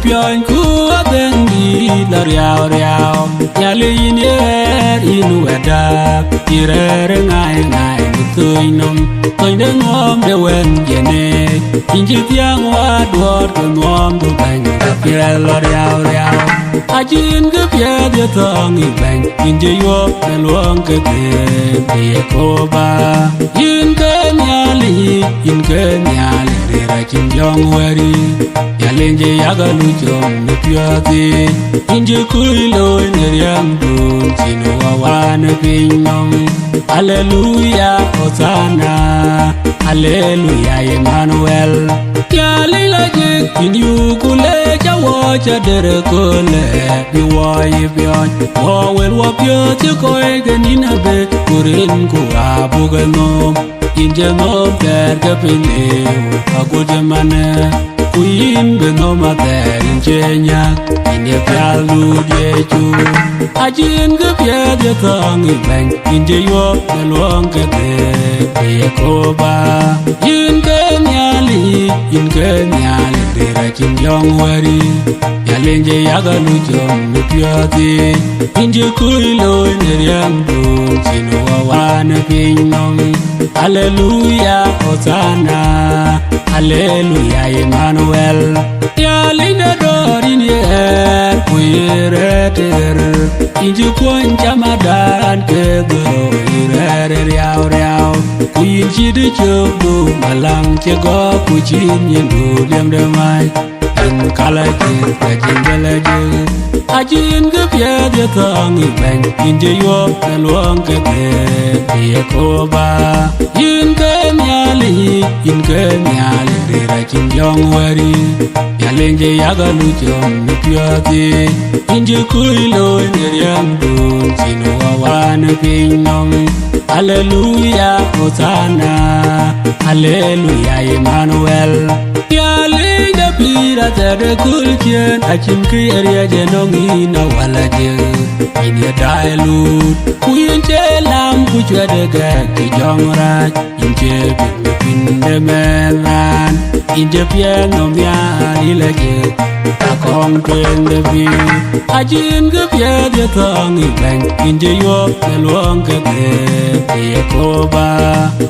Pion ku atendi la riao riao Yali yer inu edap Irere ngai ngai mutui nom Toin de ngom de wen yene Inji tiang wa duor ke ngom du bang Kapire la riao riao Ajin ke pia dia tong i bang Inji yuop na luang ke te koba Yin ke nyali Yin ke nyali Rira chin jong wari Yalenje yaga lujong ne piati Inje kui loy ne riang dun Sino wawane pinyong Alleluia Hosanna Alleluia Emmanuel Yali lajik Inyu kule jawa chadere kule Biwai bion Wawel wapioti koi genina be Kurin kuwa bugenom Inje ngom terke pileu Aku jemane Kuyin benoma ter injenyak Inje pialu dieju Ajin ke pia dia tong i bang Inje yuop na luang ke te koba Yin ke nyali Yin ke nyali Dira chin jong wari Yalenje yaga lujong ne piati Inje kui loy ne riang dun Sino wawane pinyong Alleluia Hosanna Alleluia Emmanuel Yalinda dorin yer Kuyere ter Inju kwan jamadan ke goro Irere riau riau Kuyin chidi chobu Malang cego kuchin yendu Lem demai In kala jir kajin bela jir Ajin ke pia dia tong i bang Inje yuop na luang ke te koba Yin ke nyali Yin ke nyali Rira chin jong wari Yalenje yaga lujong ne piati Inje kui loy ne riang dun Sino wawane pinyong Alleluia Hosanna Alleluia Emmanuel Yalenje pira tere kulchen Achin kriya jenongi na wala jeng Inya dailut Kuyin chelam kuchwede gek ki jong raj Inje pinde melan Inje pieng nom yan ilajek Akong twende bi Ajin ke pia dia tong i bang Inje yuop na luang ke te koba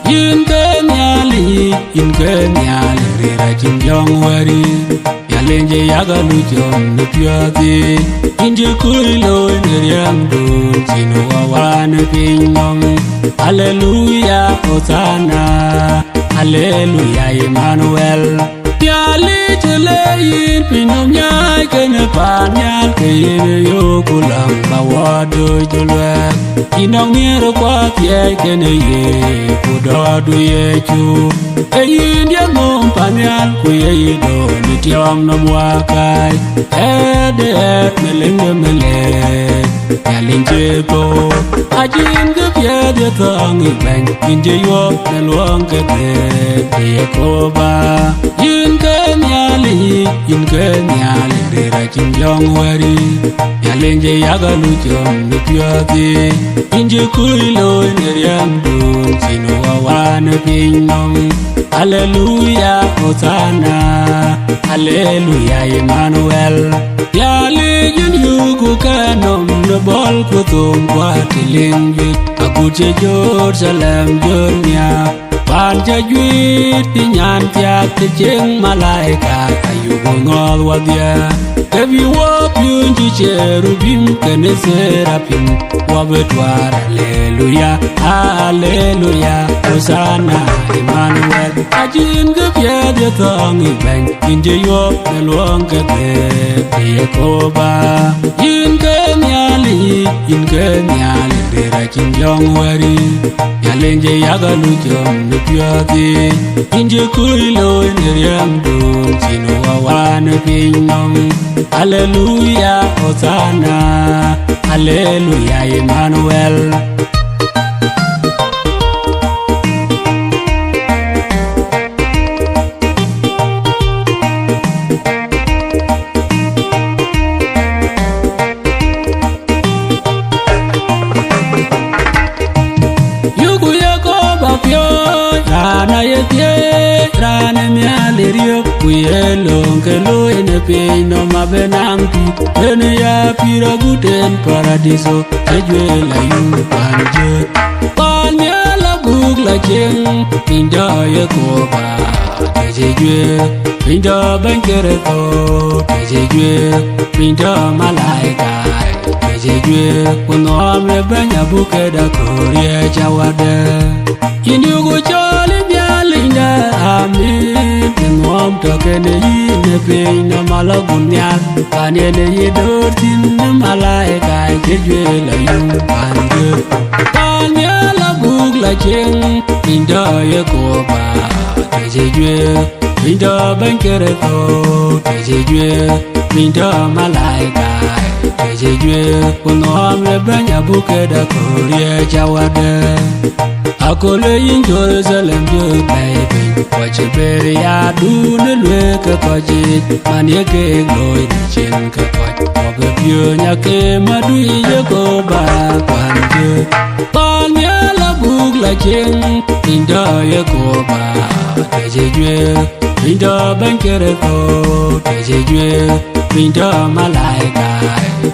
Yin ke nyali Yin ke nyali Rira chin jong wari Yalenje yaga lujong ne piati Inje kui loy ne riang dun Sino wawane pinyong Alleluia Hosanna Alleluia Emmanuel Yali chile yin pinyong nyai Kene panyal ke yin yo kulang Bawado julwe Inong niro kwa pie kene ye Kudodu ye chu Eyin dia ngom panyal kuye yido Nitiong nom wakai Edet melenge meleng Yalinje ko Ajin ke pia dia tong i bang Inje yuop na luang ke te koba Yin ke nyali Yin ke nyali Rira chin jong wari Yalenje yaga lujong ne piati Inje kui loy ne riang dun Sino wawane pinyong Alleluia Hosanna Alleluia Emmanuel Yali yin yugu kanom Ne bol kutum kwa tilingbit Akuje Jerusalem jonya Panja juit pinyan tiak te jeng malaika Ayugo ngol wadya Kebi wop yunji cherubim kene serapim Wabetwar Alleluia Alleluia Hosanna Emmanuel Ajin ke pia dia tong i bang Inje yuop na luang ke te koba Yin ke nyali Yin ke nyali Rira chin jong wari Yalenje yaga lujong ne piati Inje kui loy ne riang dun Sino pinnom. Hallelujah, Hosanna, Hallelujah, Emmanuel. Rana yete, rana mialerio, kuyelong kelo ene peino mabenampi, ene ya pira guten paradiso, ejwe la yupanje. Panya la bugla jeng, pinda ye koba, tejejwe, pinda bankere to, tejejwe, pinda malaika, tejejwe, kuno amle banya bukeda korea jawade. Inyugo chole mialinda amin Ngom tokene yine peina malagunyal Kanele yedortin malaika Kejwe la yung panje Kanya la bugla cheng Pinda ye koba Tejejwe Pinda bankere to Tejejwe Pinda malaika Tejejwe Kuno amle banya bukeda korea jawade Akole in Jerusalem jo baby Wache bere ya dune lwe ke kwaji Manye ke gloy di chen ke kwaji Wabe pyo nyake madui ye ko ba kwanje Panya la bugla chen Inda ye ko ba Tejejwe Inda bankere ko Tejejwe Inda malaika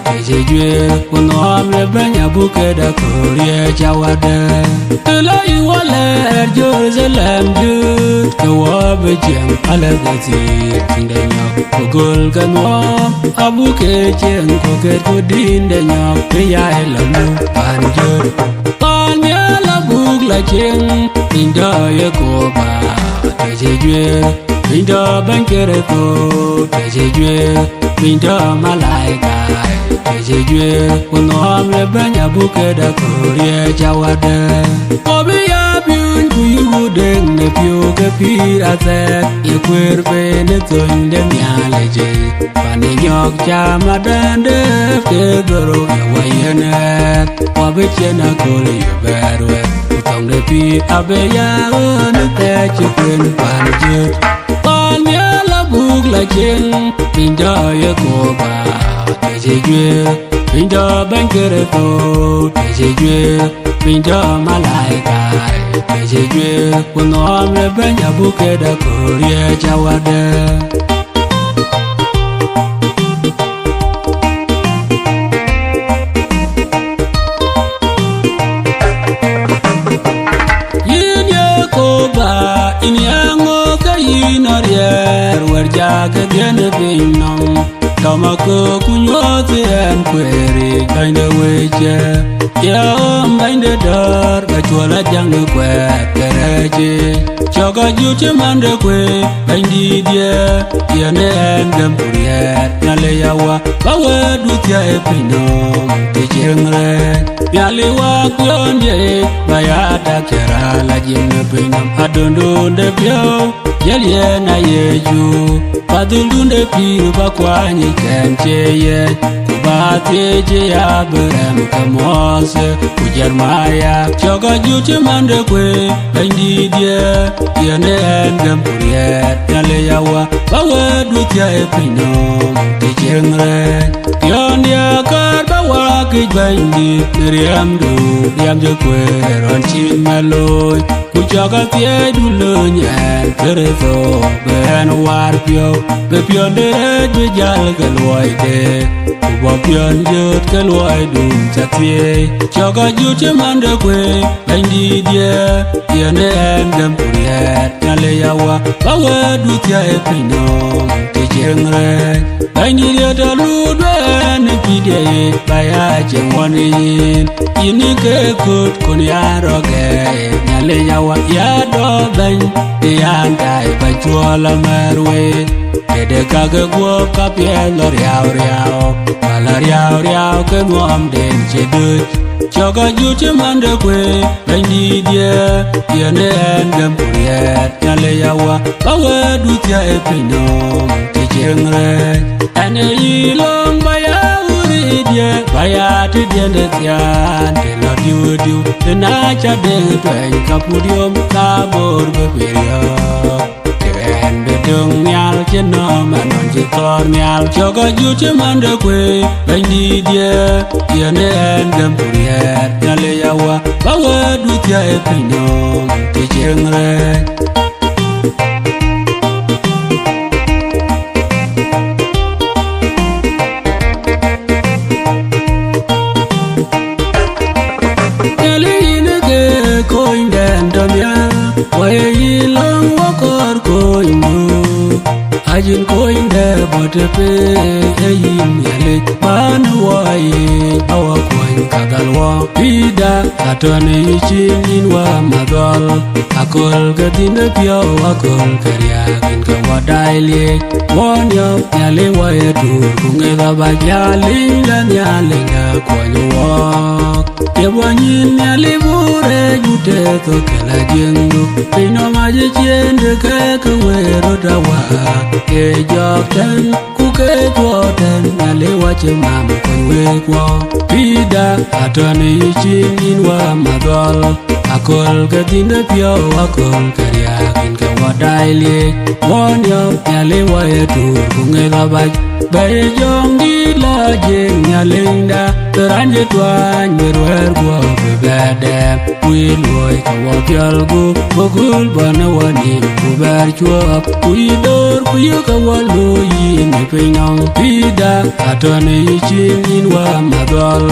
Tejejwe Kuno amle banya buke da korea jawade Tula iwale Jerusalem jut Kawabe jem alagazir Tindanya Kogol kanwa Abuke jen koket kudindanya Priya elamu panjur Panya la bugla jen Inda ye koba Tejejwe Inda bankere ko Tejejwe Inda malaika Tejejwe Kuno amle banya buke da korea jawade Obi ya biun kuyu deng ne pyo ke pira set Ye kwerpe ne tonde mialeje Pane nyok chama dande Ke goro ya wayenet Wabe chena kore ya berwe Utong de pi abe ya ne te chukwen panjut Panya la bugla jeng Pinda ye koba Tejejwe Pinda bankere to Tejejwe Pinda malaika Tejejwe Kuno amle banya buke da korea jawade Yin ye koba Inyango ka yinarier Werjaga gene pinnom Tamako kunyote en kweri Kainde weche Ya kainde dar Kachwala jangu kwe kereje Choka jute mande kwe Kaindi die Yane en gempurier Nyale yawa Bawe dutia epinom Tejengre Nyale wakyon ye Bayata kera la jenge pinnom Adondonde pyo Yelye na yeju Padulunde piru bakwanyi kencheye Kubateje ya berem kamose Kujermaya Choga jute mande kwe Kaindidye Yene engem puriet Nyale yawa Bawe dutia epinom Tejengre Piondia kar bawa kijbaindi Miriam du Diam je kwe Ronchin meloy Kuchoka pie dulunyen Kerezo Ben war pio Be pion deret be jal keluaide Kubo pion jut keluaidu chatie Choka jute mande kwe Kaindi die Yene engem puriet Nyale yawa Bawe dutia epinom Tejengre Kaindi die taludwe Nipide Baya jengwani yin Ini ke kut kunyaroge Nyale yawa ya do bany Yandai bachuala merwe Dede kage guo kapye lor yao riao Kalar yao riao ke muam den cheduch Choga jute mande kwe Kaindi die Yene engem puriet Nyale yawa Bawe dutia epinom chieng re ane ilong baya uri dia baya ti dia de tian te la diu te na cha de twen kapudium ka bor be beria ken be dung nyal chen no man non chi tor nyal cho ga ju che man de kwe ben di dia dia ne en gam purier ya le ya wa ba wa du tia e pino ti chieng re Ajin koin de bote pe yin yale man wai awa koin kadalwa pida atone chin in wa madal akol gadina pio akol karya kin ka wadai le won yo yale wa edu kunge da ba yale yale ga koin wa ye wanyin yale bure jute to kala jengu pino ma je chen de ka we ro da wa ke jok ten ku ke to ten ale wa che mam kon we kwa pida atani chin in wa madal akol ka tin pio akol karya kin ka wadai le won yo ale wa edu ku nge la ba bay jong di la jeng nyalinda teranje twan berwer gua bebede wi loy ka wa pyal gu bogul bana wani ku ber chuap wi dor ku yu ka wa loyi ni pinong pida atone chin in wa madal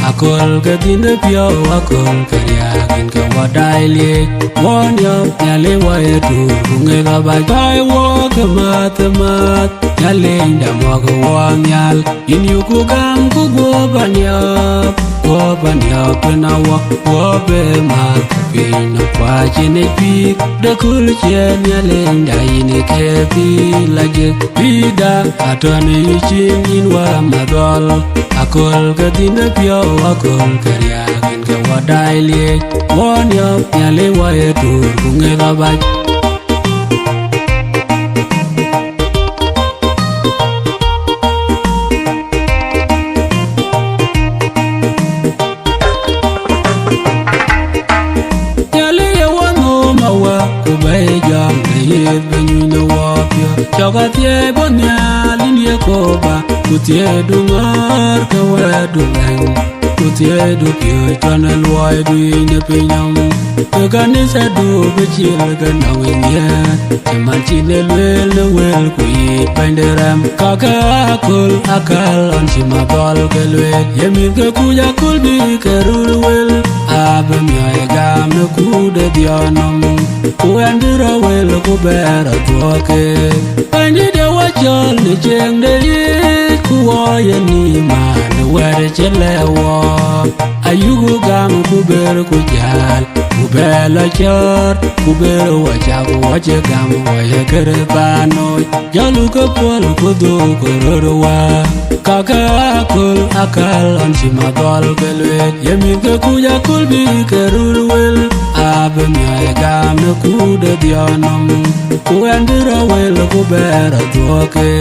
akol ka tin pio akol karya kin ka wadai le won yo yale wa edu ku nge la ba bay wo ka mat yalinda mo ka wang yal in yu ku gam ku go banyap na wa be ma pin no pa chine pi de kul chen yalinda in ke pi la je pida atone chin in wa madal akol ka tin pio akol karya kin ka wadai le won yo yale wa edu ku nge la ba Choga tie bonya linie koba kutie dungar ka wedu lang kutie du pio chana luai du ine pinyam kanisa du bechil ga nawenya teman chine wel kui panderam kaka akal on chima bal kelwe yemin ka kuja kul bi kerul wel abam ya gam ku de dianam ku andira wel ku bera tuake pani de wachol ni jeng de ku wa ni man were chelewa ayugo gam ku ber ku jal ku bela chor ku ber wacha wache gam wa ye kerbano jalu ko pol ku do korwa kaka akal on chima dol gelwe yemin ka kuja kul bi kerul wel abam ya gam ku de dianam ku andira wel ku bera tuake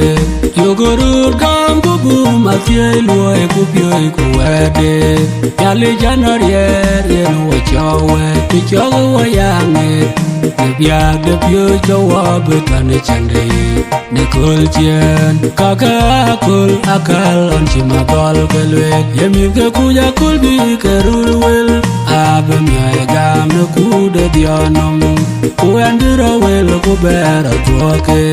yogorur gam ku bu matie loy ku pio ku wede yali janor yen wo chowe ti chowe wa yange ne bia de pio chowa betan chande ne kol chen kaka akal on chima dol gelwe yemin ka kuja kul bi kerul wel abam ya gam ku de dianam ku andira wel ku bera tuake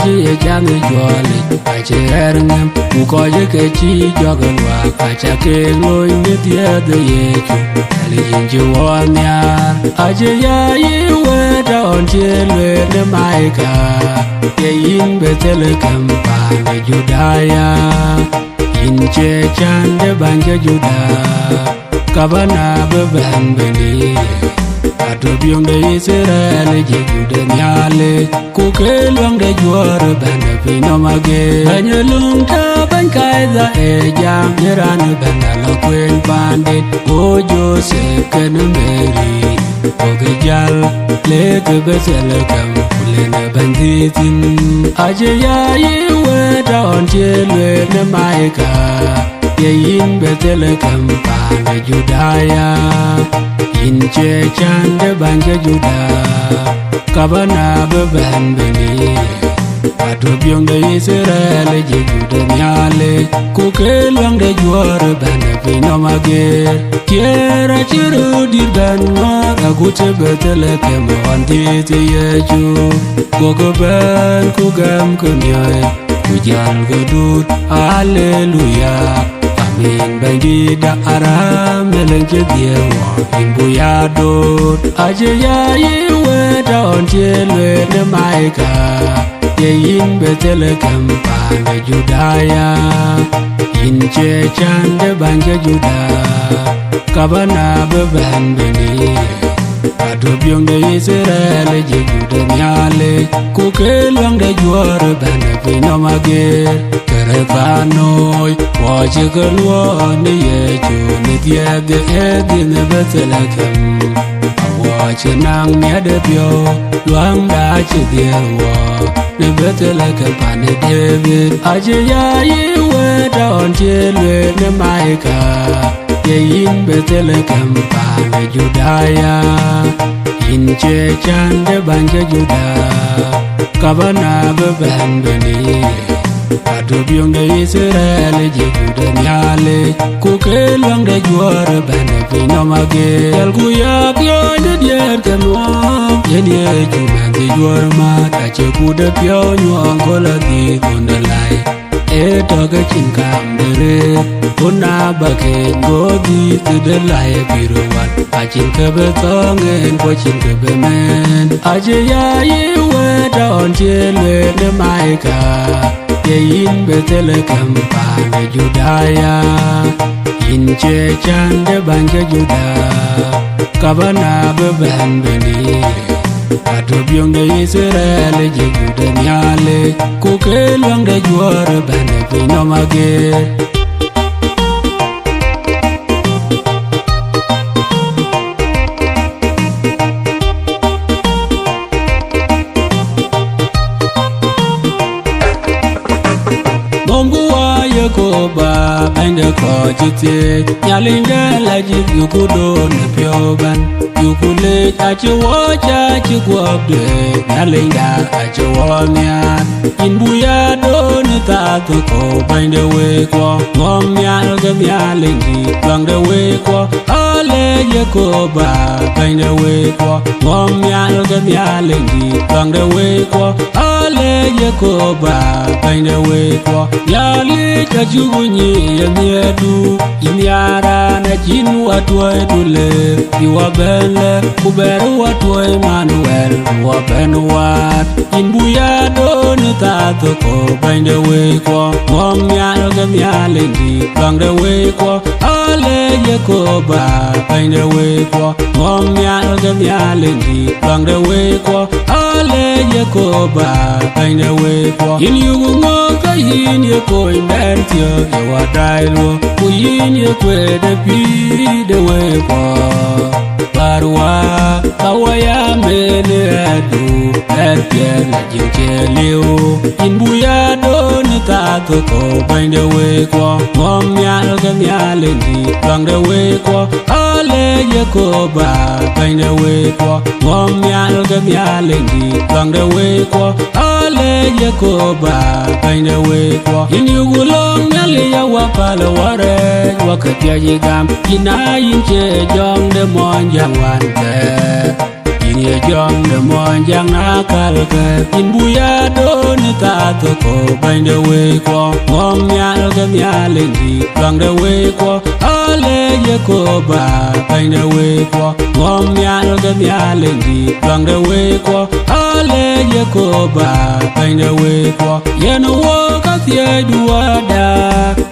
ye jam jole ache erngem u ko ye ke chi jogan wa acha ke loy ne dia de ye chu ali inju wanya ache ya yi we don che le de mai ka ye yin be tele kam pa ne judaya inche chande banja juda kabana beben beni atubiong de Israel je juda nyale kukelwang de juar banda pino mage banyalung ta bankai za ejam niran banda la kwen pandit o Joseph ken Mary oge jal leke besel kam kulena banditin aje ya yiwe da on jelwe ne maika yeyin betel kam pana Judaya inche chande banja juda kabana beben beni atubiong de Israel je juda nyale kukelwang de juar banda pino mager kiera chiru dirgan mara gute betel kem onditi yeju gogoben kugam kunyoy kujal gedut hallelujah amin bagi da aram melenje diewa imbuya dot aje ya yiwe da on jelwe ne maika yeyin betel kam pana Judaya inche chande banja juda kabana beben beni atubiong de Israel je juda nyale kukelwang de juar banda pino mager kerepanoi waje kelwa ne yeju ne diege edin betel kam waje nang ne de bio luang da che diewa ne betel kam pane David aje ya yiwe da on jelwe ne maika yeyin betel kam pana Judaya inche chande banja juda kabana beben beni atubiong de Israel je juda nyale kukelwang de juar banda pino mager yal kuyak yo de dier kenwa yenie chuman de juar ma tache kude pyo nyong kola di kundalai toga chinkam dere una bake godi tudalai biruwan achin kebe tongen ko chin kebe men aje ya yiwe da on jelwe ne maika yeyin betel kam pana Judaya inche chande banja juda kabana beben beni atubiong de Israel je juda nyale kukelwang de juar banda pino mager Yakoba bende ko jite nyalinga laji yukudo ne pioban yukule ache wocha chigwabde nyalinga ache womya inbuya do ne tato ko bende we ko ngomya ga nyalingi bande we ko ale Yakoba bende we ko ngomya ga nyalingi bande we ko ale Yakoba bende we ko yali Kajunyi yemiedu Imiara na jinu watwe dule Iwabele kuberu watwe Emmanuel Wabenu wat Inbuya donu tato ko Binde wekwa Ngomya algamya lendi Bangde wekwa Ale Yakoba Binde wekwa Ngomya algamya lendi Bangde wekwa Ale Yakoba Binde wekwa Inyugu ngoka yin yeko imentio Ewa dailo Kuyin yekwe de pi de wekwa Barwa Kawaya mene edu Erpier la jinkeleo Inbuya doni tato ko Binde wekwa Ngomya algamya lendi Bangde wekwa Ale Yakoba Binde wekwa Ngomya algamya lendi Bangde wekwa Ale Yakoba Binde wekwa Inyugulong nyali ya wapala ware Wakati ya jigam Ina yinche jong de monjang wante Inye jong de monjang nakalke Inbuya doni tato ko Binde wekwa Ngomya algamya lendi Bangde wekwa Ale Yakoba Binde wekwa Ngomya algamya lendi Bangde wekwa ale ye ko ba bai de we ko ye no wo ka tie duada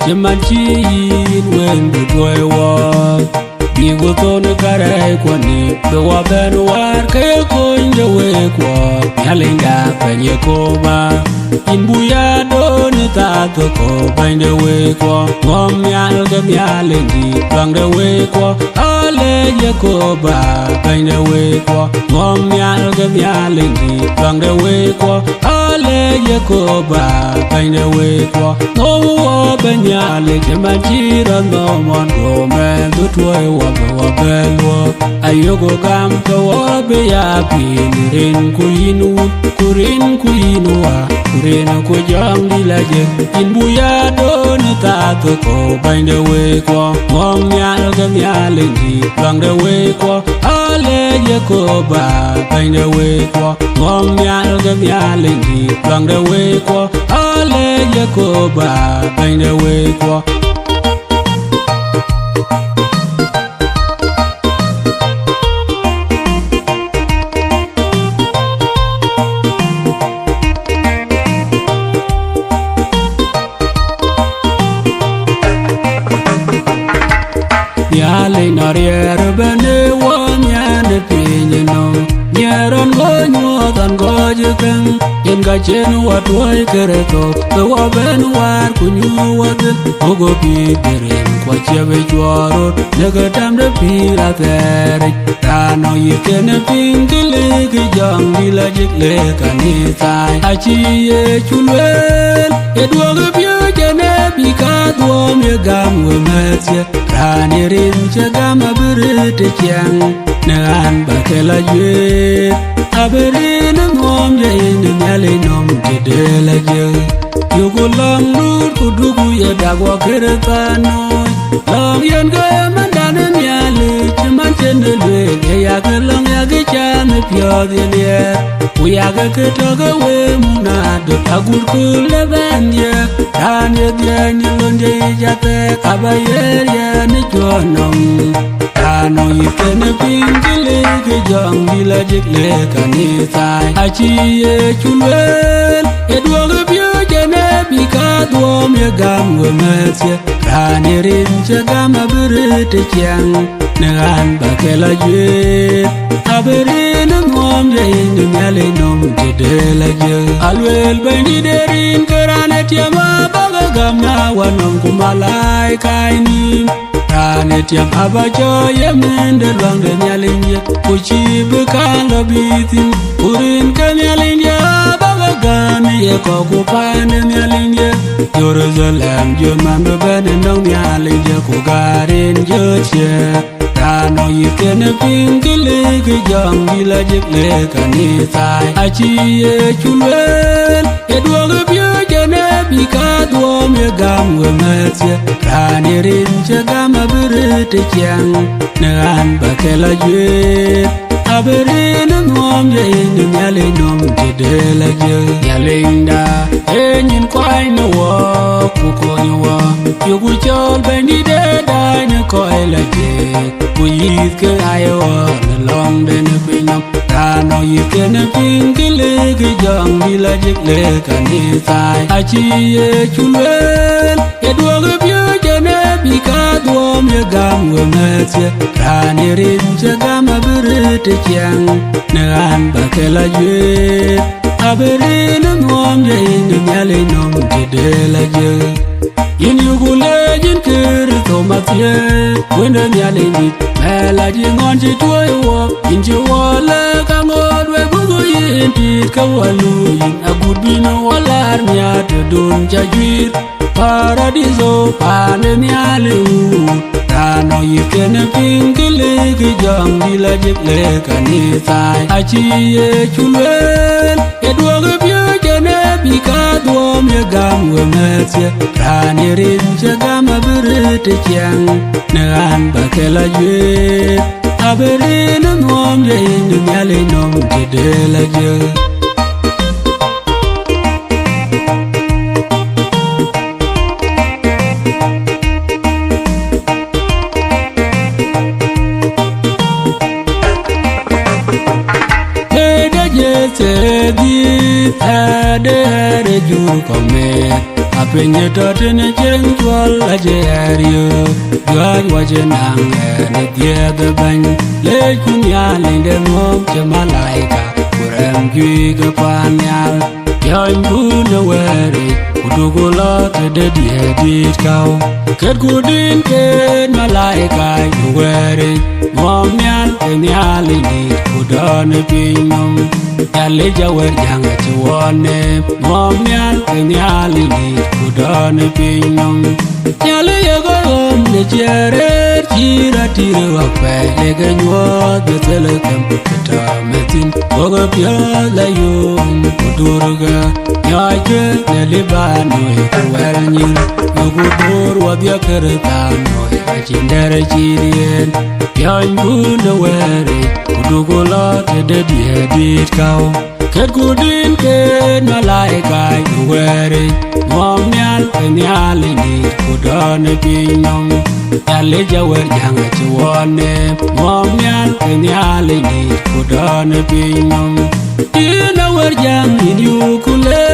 chimanchi wen du toy wo bi go ton kare ko ni be wa ben war ke ko inde we ko yalinga penye ko ba in buya do ni ta to ko bai de we ko mom yal ga yalingi bang de we ko ale ye ko ba bai de we ko mom yal ga yalingi bang de we ko ale ye ko ba bai de we ko no wo ben yale ke ma jira no mon go me du toy wo wa belwo ayogo kam ko wo be ya pin rin ku inu wa kurin ku jam di la je in buya do ni ta to ko bai de we ko mom yal ga yalingi bang de we ko ale ye ko ba bai de we ko mom yal ga yalingi bang de we ko ale ye ko ba bai de we ko yale narier bene won yane pinye no nyeron go nyodan go jeken yen ga chen wat wai kereto to wa ben war kunyu wad ogo pi deren kwa chebe chwaro nega tam de pira tere tano yikene pingile ki jang dila jikle kanisai achi ye chulwel edwogo pyo jene bika duom ye gam we metse rani rin chagama birite chiang nan bakela yue aberin ngom ye ni nyale nom tidela je yugulam nur kudugu ye dagwa keretano lam yen ga mandane nyale chiman chenelwe ye ya kelang ya ge chan pyo de uya ga ketoga we munado agur kule banye rani ye ni lonje jate kabayer ye ni jonom ano yikene pingile ke jang dila jikle kanisai achi ye chulwel edwogo pyo jene bika duom ye gam we metse rani rin chagama birite chiang nan bakela yue aberin ngom ye ni nyale nom tidela je alwel bani derin karane tiama baga gamna wanom kumalai kaini rane tiam abajo ye mende lwangde nyalinye kuchi bukanga bitin urin ka nyalinye baga gami ye kokupane nyalinye Jerusalem jon mambe bene nong nyalinye kugarin joche rano yikene pingile ki jang dila jikle kanisai achi ye chulwel edwogo pyo jene bika duom ye gam we metse rani rin chagama birite chiang nan bakela yue aberin ngom ye ni nyale nom tidela je yalinda enyin kwai no wo ku konyo wo yugu chol beni de dai ne ko elaje ku yit ke ayo long den pinam rano yikene pingile ke jang dila jikle kanisai achi ye chulwel edwogo pyo jene bika duom ye gam we metse rani rin chagama birite chiang nan bakela yue aberin ngom ye ni nyale nom tidela je yin yugule jin kir to matye wende nyale ni mela ji ngon ji tuoi wo yin ji wole ka ngod we bugo yin tit ka walu yin agudbino walar nya te dun jajwir paradiso pane nyale u rano yikene pingile ki jang dila jikle kanisai achi ye chulwel edwogo pyo jene bika duom ye gam we metse rani rin chagama birite chiang nan bakela yue aberin ngom ye ni nyale nom tidela je ta de jur kome apenye totene chen chwal ajerio Gwaj wajenang ne tiede bany le kunya linde mok che malaika kurem gwi kapanyal Yoin kuna weri Kudugula tede diedit kau Ket kudin ket malaika yuweri Momial kenyali ni kudane pinyom Yale jawer janga chuwane Momial kenyali ni kudane pinyom Yale yagoyom ne chere Chira tira wakpe Lege nyuat betele kem Kita metin Koga piyala yom Kudurga Nyajwe ne libanoi Kuwer nyil Yugudur wadya keretanoi Achindere chirien Yoin kuna weri Kudugula tede diedit kau Ket kudin ket malaika yuweri Momial kenyali ni kudane pinyom Yale jawer janga chuwane Momial kenyali ni kudane pinyom Ina wer jang in yukule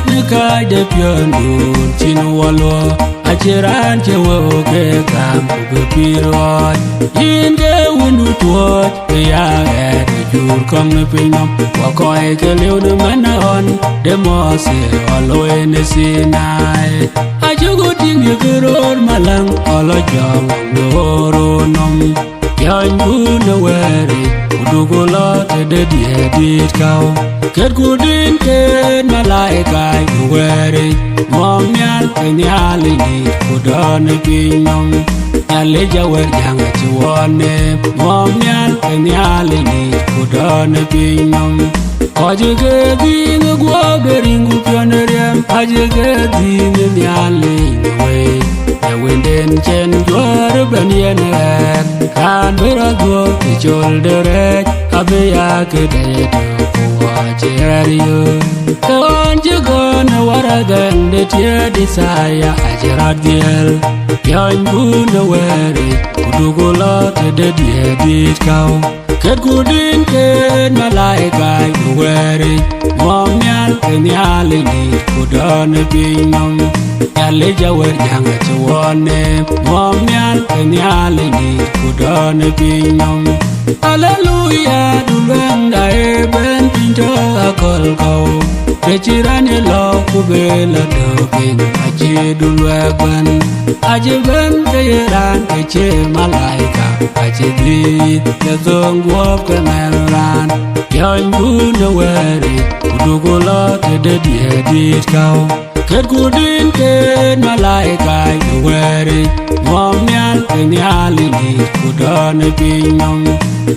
Nikai de piondun chinu walwa Achiran chewe oke kam kubepirot Inge windu tuot Kaya ere jur kong ne pinyom Wakoy ke liu ne manon Demose oloe ne sinai Achugu tingi kiror malang Olo jong noro nom Yoin kuna weri Kudugula tede diedit kau Ket kudin ket malaika yuweri Momial kenyali ni kudane pinyom Yale jawer janga chuwane Momial kenyali ni kudane pinyom Ajege dine gwa beringu pionerem Ajege dine nyale nywe Yawinden chen jwar ben yener Kan beradwo kichol derek Abeya kededo kuwa cherario Kawan jegona waragan de tia disaya ajerat giel Yoin kuna weri Kudugula tede diedit kau Ket kudin ket malaika yuweri Momial kenyali ni kudane pinyom Yale jawer janga chuwane Momial kenyali ni kudane pinyom Hallelujah dulwenda eben pinto akol kau Kechirane lo kubela dopin Ache dulwegban Ache ben keyeran keche malaika Ache dit Kezong guop kemeran Yoin kuna weri Kudugula tede diedit kau Ket kudin ket malaika yuweri Momial kenyali ni kudane pinyom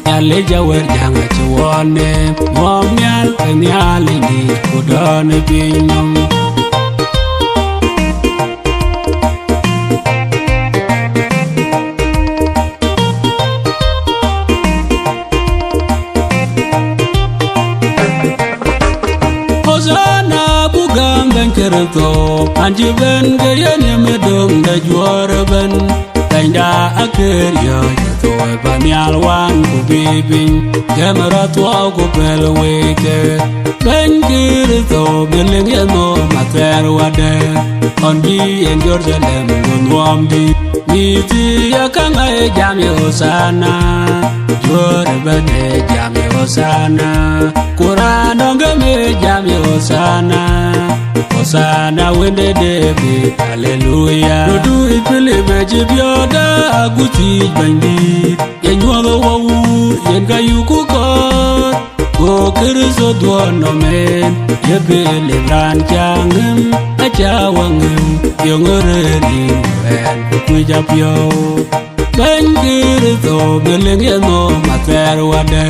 Yale jawer janga chuwane Momial kenyali ni kudane pinyom Hosana bugam ben kerto Anji ben gayen yemedong da juara ben Tanda akhir ya jatuh banyal wan ku bibing Gamera tua ku pelweke Ben kerto beling yeno mater wade Ondi en Jerusalem gunwam di Miti ya kanga e jami hosana Juara ben e jami hosana Kurano game jami hosana Hosana wende David, hallelujah Nudu ipele meje bioda aguti bandit Yenyuaga wawu, yenga yuku kot Go kiriso duono men Yebele bran changem, achawangem Yongoreli wen kukuja pyo Ben kiriso beleng yeno mater wade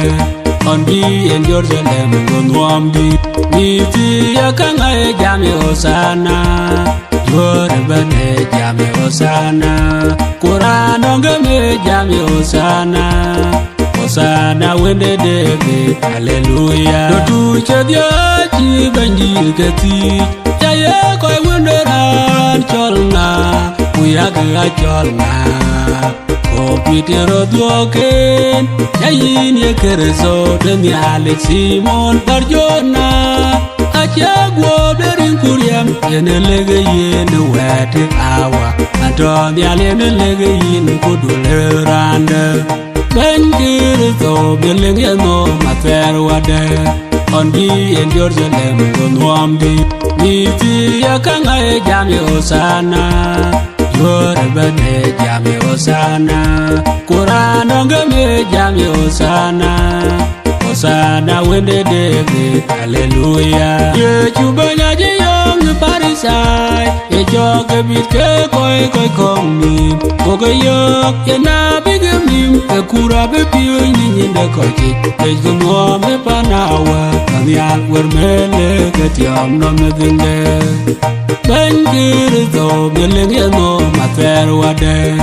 Ondi en Jerusalem gunwam di Miti ya kanga e jami hosana Jore bane jami hosana Kurano game jami hosana Hosana wende David, hallelujah Dotu chedya chi banjil keti Chaye koi wende ran cholna Uyaga cholna Kopitero duoken Yayin ye kereso Demi Alex Simon Barjona chagwo berin kuriam ene lege yin wet awa anto diale ne lege yin kudule rande Bengir to billing no matter wade on be in Jerusalem gon wambi niti yakanga e jami osana yorebane jami osana Qur'an ngame jami osana Osana wende David hallelujah ye chubanya je yong parisai ye joge bit ke koy komni koge yok ye na bigmim e kura be piyo ni nyinde koji e gmo me panawa kanyal wer mele ketiam no medinde Bengir to billing no matter wade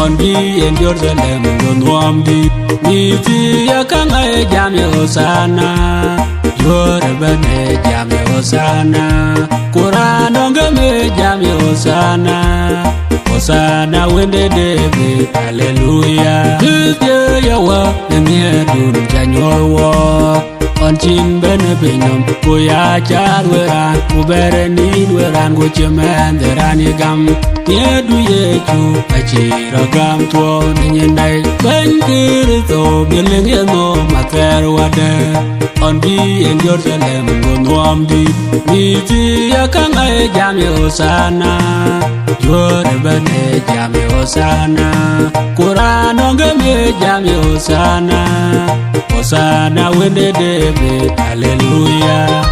on be in Jerusalem gon wambi niti yakanga e jami osana yorebane jami osana Qur'an ngame jami osana Osana wende David hallelujah Tuzye yawa nemye dun janyorwo On chin bene pinyom kuya char weran kubere nin weran kuchemen derani gam Yedu yechu achira gam tuo ninyendai Bengir to billing no matter wade On be in Jerusalem gon wambi niti yakanga e jami osana yorebane jami osana Qur'an ngame jami osana Osana wende David hallelujah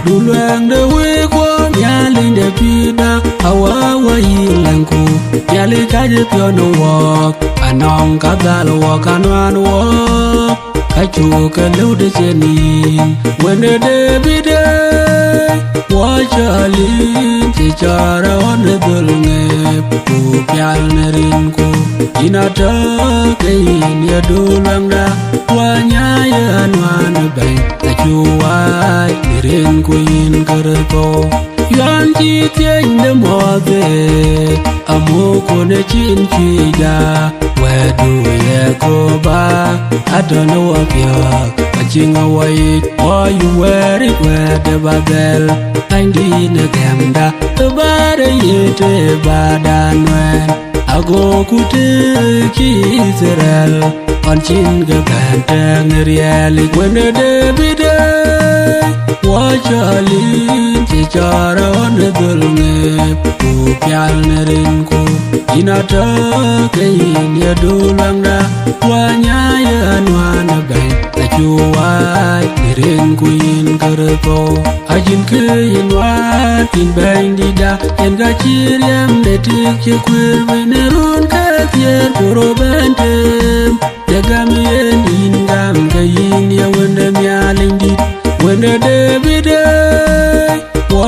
Duluang de weko nyalin de pida awawa yilanku Yali kaje piono wok anong kadal wok anwan wok Kachuka lude jenin wende debide Wachalin chichara wane dulngep Kupial nerinku inata kain ya dulang da Wanyaya anwan bang Kachuwai nerinku in kerko Yuan chi tieng de mode Amoko ne chin chija Wedu ye koba Adona wapyak Achinga wait Or you wear it where the babel Indi ne gemda Tebare yete badanwen Ago kute ki Israel On chin gabantang realik Wende debide Wachalin chichara wane dulngep Kupial nerinku inata kain ya dulang da Wanyaya anwana bang Achuwai nerinku in kerko Ajin kain wat in bang dida Yen gachir yam detik chekwir Venerun katyer puro bentem Dagam yen ingam kain ya wende mialing dit Wende debide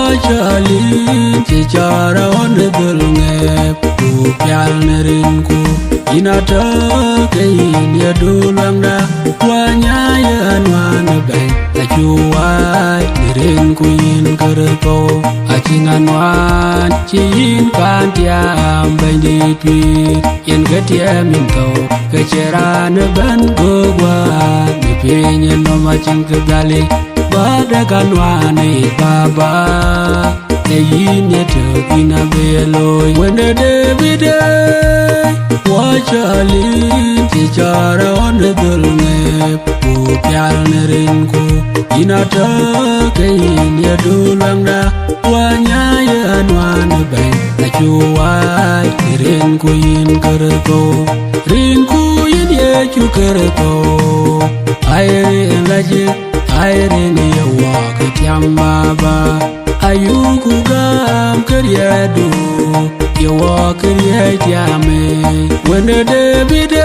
Wachalin chichara wane dulngep Kupial nerinku inata kain ya dulang da Wanyaya anwana bang Achuwai nerinku in kerko Achingan wan chin kantiam bang dipit Yen ketia minto keceran ban gogwan Nipinyen no macing kegalik Badakan wane baba Eyin yeto ina beloy Wende debide Wachalin chichara wane dulngep Kupial nerinku inata kain ya dulang da Wanyaya anwana bang Achuwai nerinku in kerko Rinku yin yechu kerko Aire enlajik Aire ni yawak tiam baba Ayuku gam keryedu Yawak keryetiame Wende debide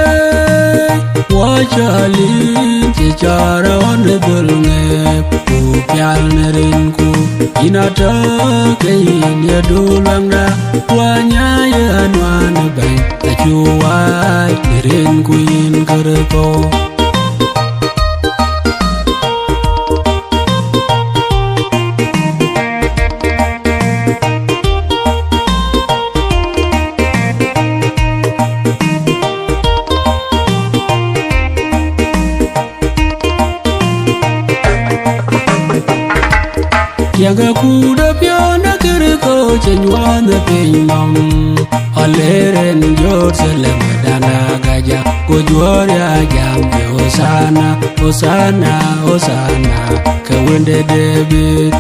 Wachalin chichara wane dulngep Kupial nerinku inata kain ya dulang da Wanyaya anwana bang Achuwai nerinku in kerko Yaga kuda piona kiriko chenywana pinyam Oleren Jerusalem dana gaja Kujwara jambi Hosanna, Hosanna, Hosanna Kawende David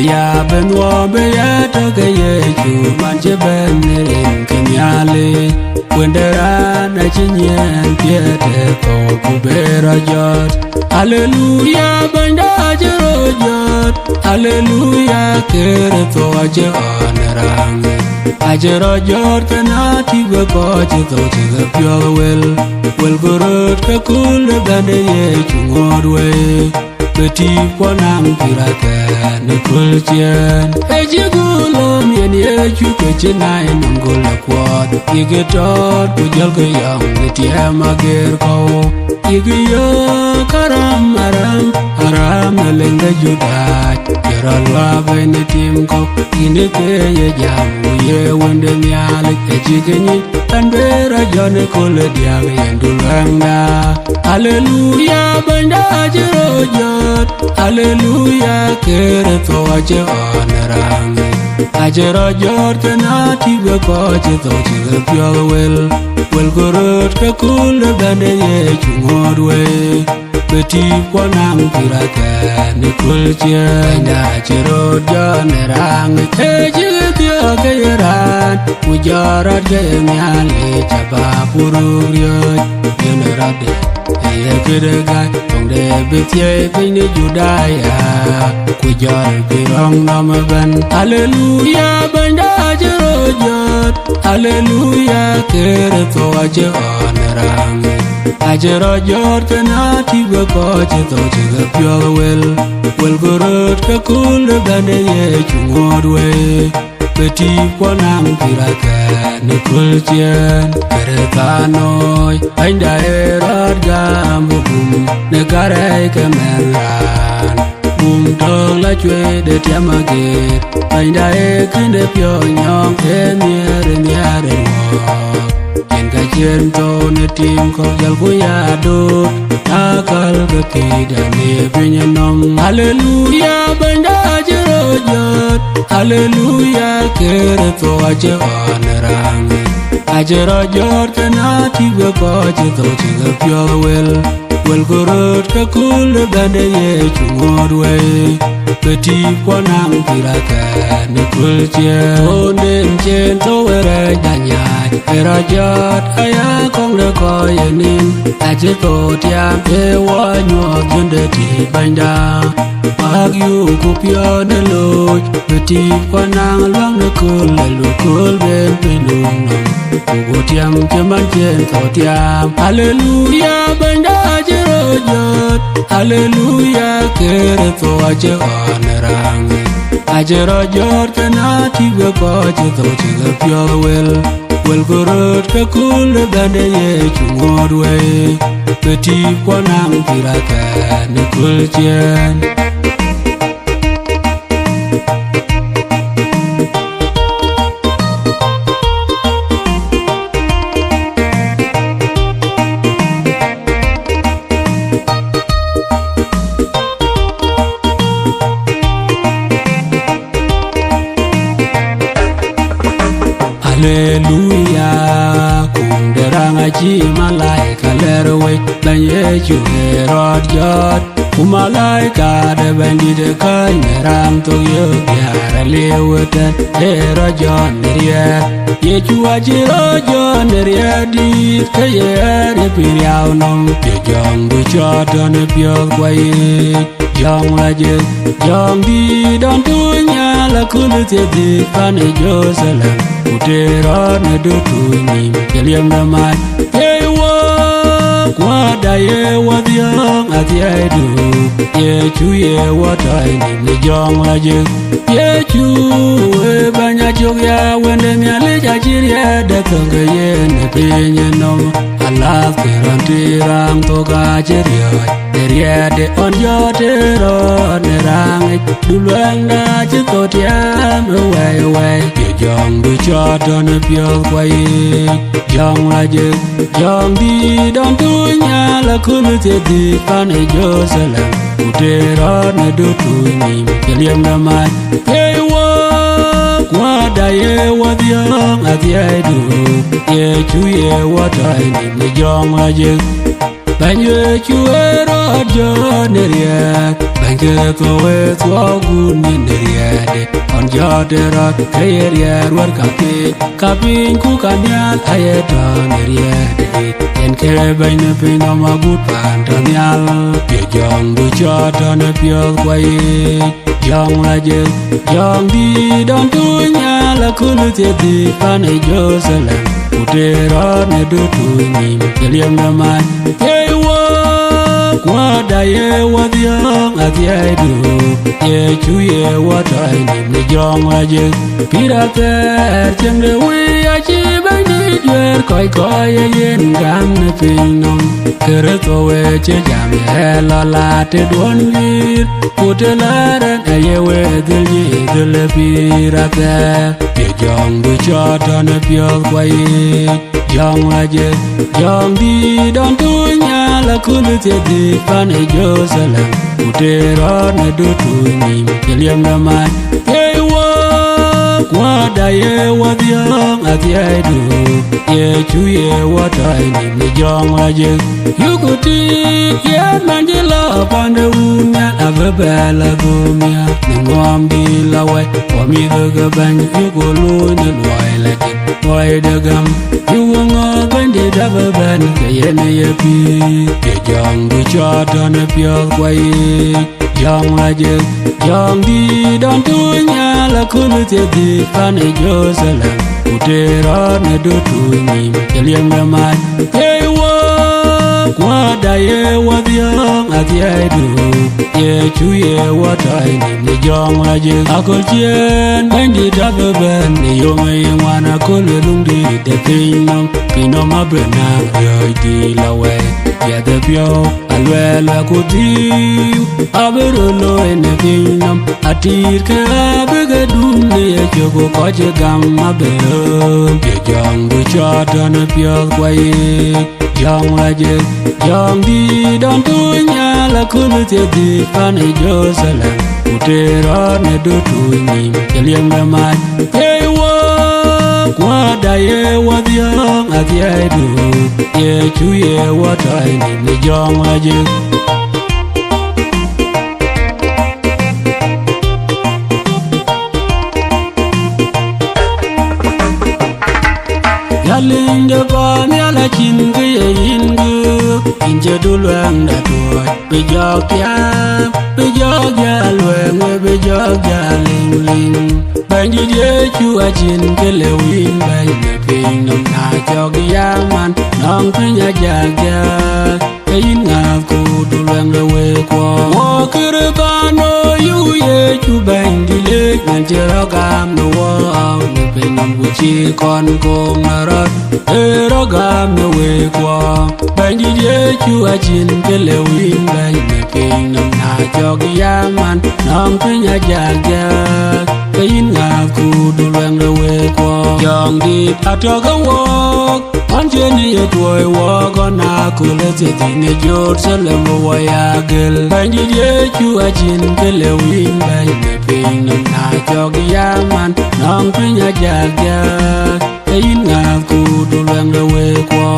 ya benwa be ya toke yechu manche benerin kenyale Wendera na chinyen piete ko kubera jot Hallelujah banda ajero jot Hallelujah kere to aje onerange Ajero jot kana tibe ko chito tiga pyo wel gorot ka kul bande yechu ngodwe Beti kwanam piraka nikul chien Ejigulo mien yechu kechinai nangola kwad Igetot kujal kayang nitiem agir kau Igiyo karam haram nalenga judat Yaralwa bene tim kau Ini keye jamu ye wende mialik Ejigenyi tanbera jone kule diaga yendulangda Hallelujah benda ajero jot Hallelujah kere to aje onerange Ajero jot kana tibe ko chito chiga pyo wel gorot ka kule bende ye chungorwe Beti kwanam piraka nikul chien Benda ajero jonerange Ejiga tiyo kayeran Ujarat kaya miale chaba pururiot Yenerade Yekedegai Tongde betye pini Judaya Kujal pirong nama ban Hallelujah benda ajero jot Hallelujah kere to aje onerange Ajero jot kena tibe ko chito chiga pyo wel gorot ka kul bende ye chungorwe Beti kwanam piraka nikul chien Keretanoi Ainda erot gambu bum Negare kemeran Bum tong la chwe de tiamagir Ainda ekinde pyo nyong Emiere ngok Yenka chien to ne tim ko jal kuyado Akal ketida ne pinyenom Hallelujah benda ajero jot Hallelujah kere to aje onerange Ajero jot kana tibe ko chito chiga pyo wel gorot ka kule bende ye chungorwe Beti kwanam piraka nikul chien Onden chien to were danyay Era jot aya kong le ko yenin Aje to tiam ewa nyok junde ti benda Mag yu kupyo ne loj Beti kwanang luang ne kul ben penung nom Kugo tiam keman chen to tiam Hallelujah benda ajero jot Hallelujah kere to aje onerange Ajero jot kana tibe ko chito chiga pyo wel gorot ka kul bende ye chungorwe Beti kwanam piraka nikul chien Hallelujah Kunderanga chi malaika lerwe Banye chuhe rod jot Umalaika de bendi de kai Neram to yo gyara leweten Lero jon neriet Yechu ajiro jon neriet Dit kaye eri piriao nom Pyo jong du choto ne pyo kwaye Jong la jik Jong di don tunya la kulu te di Pane Jerusalem Utero ne do tunyim Keliam na mai Yewa Kwada yewa diang atiaidu Yechu yewa tainim Ni jong la jik Yechu Banya chok ya Wende miale jachiria Detonga ye ne pinye nom Alaf kiran tirang toga chirioi Neriade on jotero nerang Duluang na chiko tiam away Jong du choto ne pyo kwaye Jong la jik Jong di don tunya la kulu te di Pane Jerusalem Utera ne do tu ni Keliam na mai Yewa Kwa da yewa diang Atia du Ye chu yewa tai ni Ni jong la je Banye chu ero adjo neriak Banye kowe tua gun ni neriade On jodera Kayeria ruar kake Kapin ku kanyal Ayeta neriade Yen kere banye pina magut Pantanyal Ye jong du chata ne piol kwaye Jong la je Jong di don tunya La kulu tedi Pane Jerusalem Utera ne do tunyim Keliam na mai Yewa Kwa da yewa diang Atia du Ye chu yewa tai ni jong la je Pira ter Cheng de we achi bani dwer Koi koi yen gam ne pinom Kere towe che jam ye la la te duon vir Pute laren ayewe dil ye dil pira ter Ye jong du chata ne piol kwaye Jong la je Jong di don tunya la kulu te di Pane Jerusalem Utera ne do tunyim Keliam na mai Yewa Kwa da yewa diang Atia du Ye chu yewa tai ni jong la je Yukuti Ye manjila Pande unya Abebela gomia Ningwam di lawai Wami daga bany Yukulu ni luai lagi Luai dagam Yukunga bandi daba ban Kayene ye pi Ye jong du chata ne piol kwaye Jong la je Jong di don tunya La kulu te di Pane Jerusalem Utera ne do tunyim Keliam na mai Yewa Kwa da yewa diang Atia du Ye chu yewa tai ni jong la je Akol chien Bandi daba ban Ni yome yengwana kulu lungdi De pinom Pinom abrena Yoy di lawe Ya de pio Alwe la kutiu Aberolo ene pinom Atir ke abega dumne Ye choko koche gam abero Ye jong du chata ne piol kwaye Jong la je Jong di don tunya La kulu te di Pane Jerusalem Utera ne do tunyim Keliam na mai Yewa Kwa da yewa diang Atia du Ye chu yewa tai ni jong la je Yaling de ba nyala chin ge yin gu Inje du luang da tuoi Be jog ya Be jog ya luang Be jog ya ling ling Banji je chu a chin ke le win Banji me ping nung na jog ya man Nong pinya jag jag Ke yin ngaf ku du luang le we kwa Wo kere ba no yu ye chu banji le Ngan jero gam no wo au Ne ping nung ku chi kon kong na rot Ero gam no we kwa Banji je chu a chin ke le win Banji me ping nung na jog ya man Nong pinya jag jag Ke yin ngaf ku du luang le we kwa Jong di atoga wok Anje ni ye tuoi wok Ona kule te di ne Jerusalem wo ya gel Banji je chu a chin ke le win Banji me ping nung na jog ya man Nong pinya jag jag Ke yin ngaf ku du luang le we kwa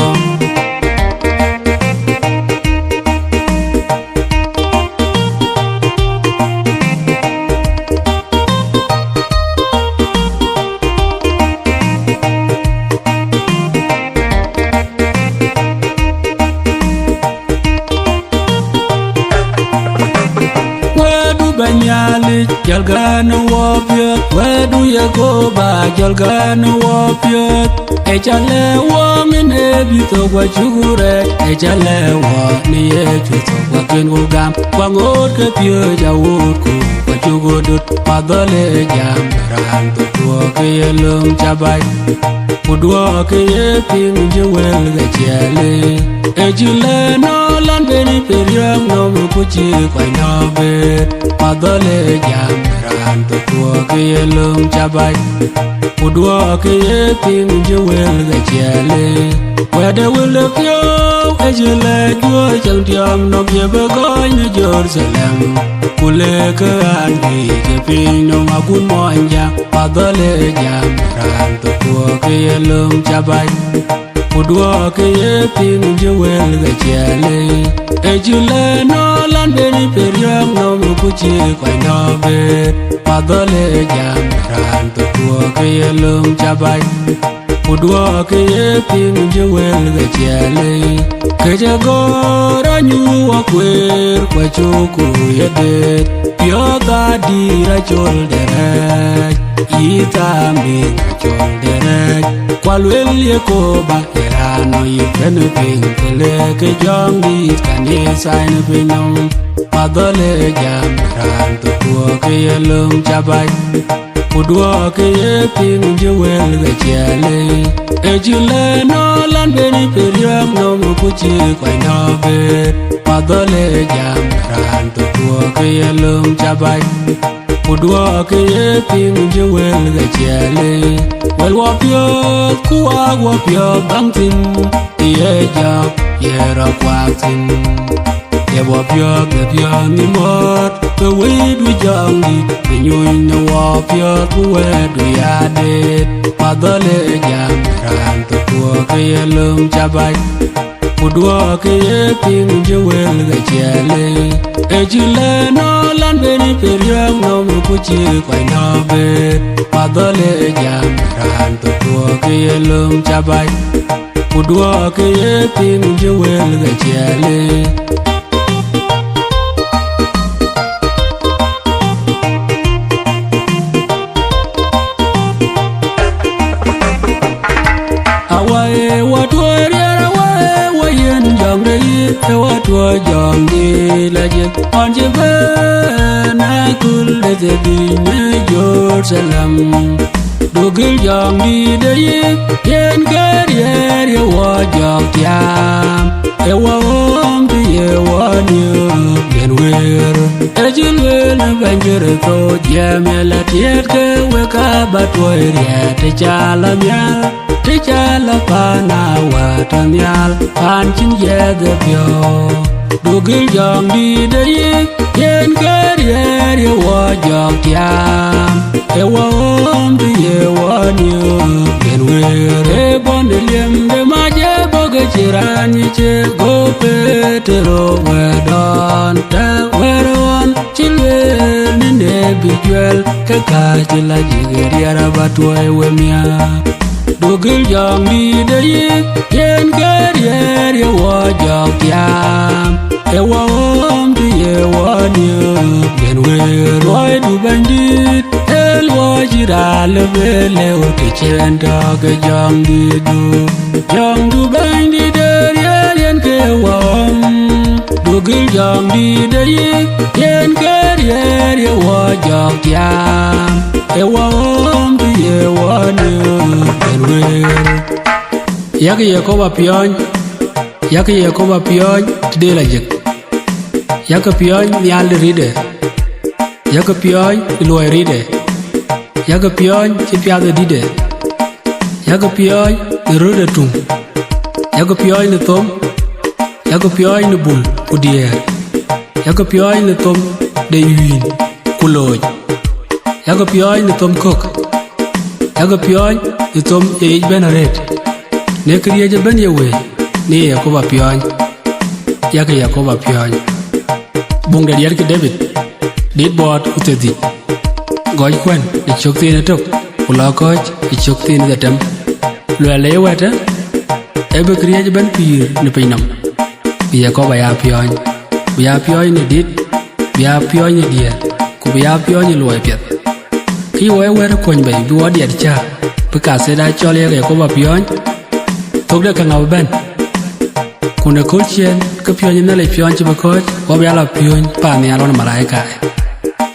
Banyali jalgana wapiot Wedu ya goba jalgana wapiot Echale wa mine bito kwa chugure Echale wa niye chuto kwa kengugam Kwa ngot ke pio jawut ku Kwa chugudut madole jam Rantu tua ke yelum chabay Udua ke ye ping jewel ke chale Echile no lan beni periang no mukuchi kwa inobet Madole jam Rantu tua ke yelum chabay Udua ke ye ping jewel ke chale Wede will look yo jule jua chẳng tiam nó bia bơ gói nó Jerusalem kule ke andi ke pino makun moanja padale jam ran to ke lum chabai Udua ke pin jewel ga chele e jule no landeni periang no mukuchi kwa no be padale jam ran to ke lum chabai Udua ke pin jewel ga chele ke jagora nyu akwer kwa choku yede pyo da di ra chol derek ita mi chol derek kwalwel ye ko ba no you can ping kele ke jong di kanisa ne pinom padale jam ran to ke lum chabai Udua ke ping jewel ga chele e jule no landeni periang no mukuchi kwa no be padale jam ran to ke lum chabai Udua ke ping jewel ga chele Well wapyo bangtin Ye jab ye rakwatin Ye wapyo ni mot Ke wedu jangi Penyuin na wapyo wedu yadet Padale jam ran to ke lum chabai Udua ke ping jewel ga chele e jule no landeni periang no mukuchi kwa no bet padale jam ran to ke lum chabai Udua ke ping jewel ga chele Awae watwere Ewa jong di laje onje na kul de dine Jerusalem dogil jong di de yen garier ye wa jong tiam ewa om di ye wa new yen wer ejilwe na banjur to jamela tiet ke we ka batwere te chala myal Te chala pana watanyal panchin yede pyo Dugil jong di de yen karier ye wa jong tiam E wa om di ye wa new yen wer E bon de liem de maje boge chirani che go petero wedon te weron chilwe ninde bijuel ke kachila jigeriara batwa we mia Dugil jong di de yen karier ye wa jong tiam E wa om di ye wa new yen wer Wai du bandit el wa jira lebele o te chenda ke jong di du bandit yen ke wa om Dugil jong di de yen karier ye wa jong tiam E wa om di ye wa new Yaki Yakoba pion tde la jek Yaka pion nyal ride Yaka pion loy ride Yaka pion ci piade dide Yaka pion rode tum Yaka pion ne tom Yaka pion ne bul udier Yaka pion ne tom de yuin kuloj Yaka pion ne tom kok Yaka pion ne tom e benaret Ne kriye je ben yewe ne Yakoba pion Yaka Yakoba pion Bung da yer ki David dit bot utedi goj kwen di chokti ne tok ula koj di chokti ne datam lwa le wata ebe kriye je ben pir ne pinam bi Yakoba ya pion ne dit biya pion ne dier ku biya pion ne loy pet ki we wer kon bay bi wodi at cha Pika se da chole Yakoba pion tok de kan ben Kuna kulchen ke pion ne le pion chi bakoj wa bia la pion pa ne alon malaika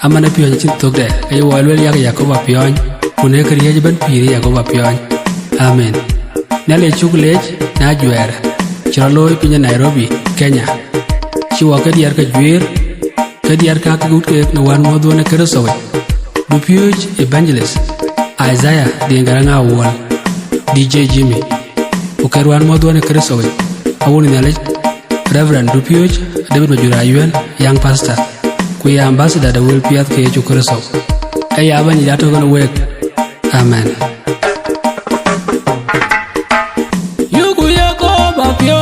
amana pion chi tok de ay wo le Yakoba pion kuna kriye je ben pir Yakoba pion amen ne le chuglej na juera chiraloy pinya Nairobi Kenya chiwa ke diar ka juer ke diar ka gut ke no wan modo ne keresowe du pioj evangelist Isaiah de ngaranga wol DJ Jimmy ukerwan modo ne keresowe awuni ne le Reverend Dupuch, David Wajurayuen, young pastor. We are ambassador the will Piat K. Chukuriso. Ayaban Yato gonna work. Amen. Yukuyako Bapio,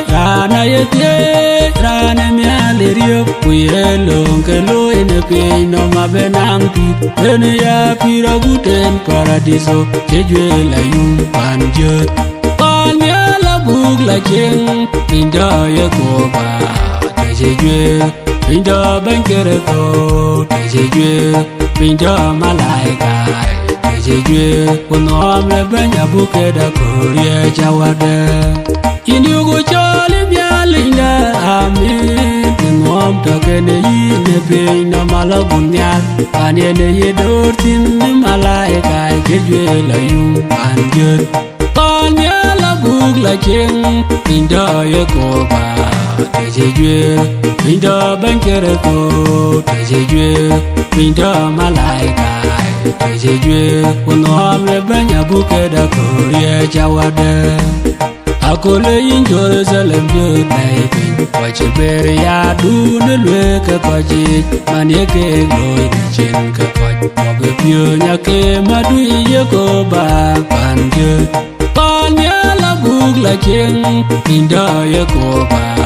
Rana Yete, Rana Mialerio, Kuyelo, Kelo in the pain of Mabenampi, Renia Pira Guten Paradiso, Kejuela Yum Panjut, Panyala Bug like King, Pinda Yakoba, Tejue, Pinda Bankereko, Tejue, Pinda Malaika. Tejue, Unom Lebanya Bukeda Korea Jawada. Inugo Charlie Bialinda, Amin, Unom Tokene in the pain of Malabunya, and in the Yedortin, Malaika, Kejuela Yum, and good. Panyala Bugla King, Pinda Yakoba, Tejue, Pinda Bankereko, Tejue, Pinda Malaika. Tejue, Unom Lebanya Bukeda Korea Jawada. Akole in Jerusalem, good baby. Watch a berry, I do the work of Koji, Maniake, Lloyd, Chinka, Pionia came, Madu, Yakoba, Panju, Panyala Bugla King, Pinda Yakoba,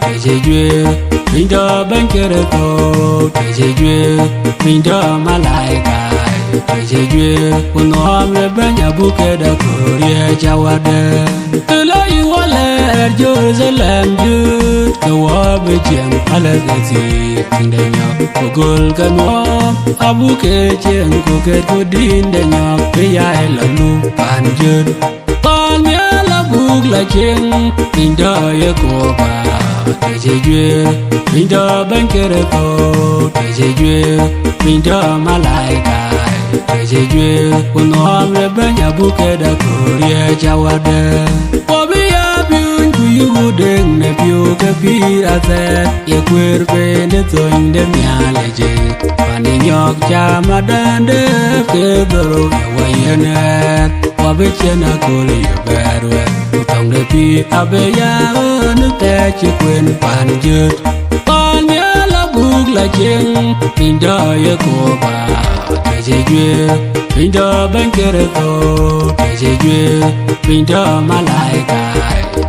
Tejue, Pinda Bankereko, Tejue, Pinda Malaika. Tejue, Unom Lebanya Bukeda Korea Jawada. Elai Wale, Jerusalem, Jude, the Wabijam, Alagati, Tindanya, Ogol Gano, Abuke, Coket, Godin, Danya, Pia Lalu, Panjud, Panyala Bugla King, Pinda Yakoba, Tejue, Pinda Bankereko, Tejue, Pinda Malaika. Tejue, Unom Lebanya Bukeda Korea Jawada. Wabia Bun, you ding, Nephew Kapira that, your queer pain, the thing, the mialeji. Fanning York Jamadan, the Pedro, Wayanet, Wabichana Kuli, bad way. Utong the P. Abeya, the Tech, you queen, Panjut. Panyala Bugla King, Pinda Yakoba. Tejue, Pinda Bankereko, Tejue, Pinda Malaika,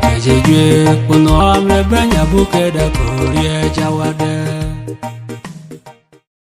Tejue, Unom Lebanya Bukeda Korea Jawada.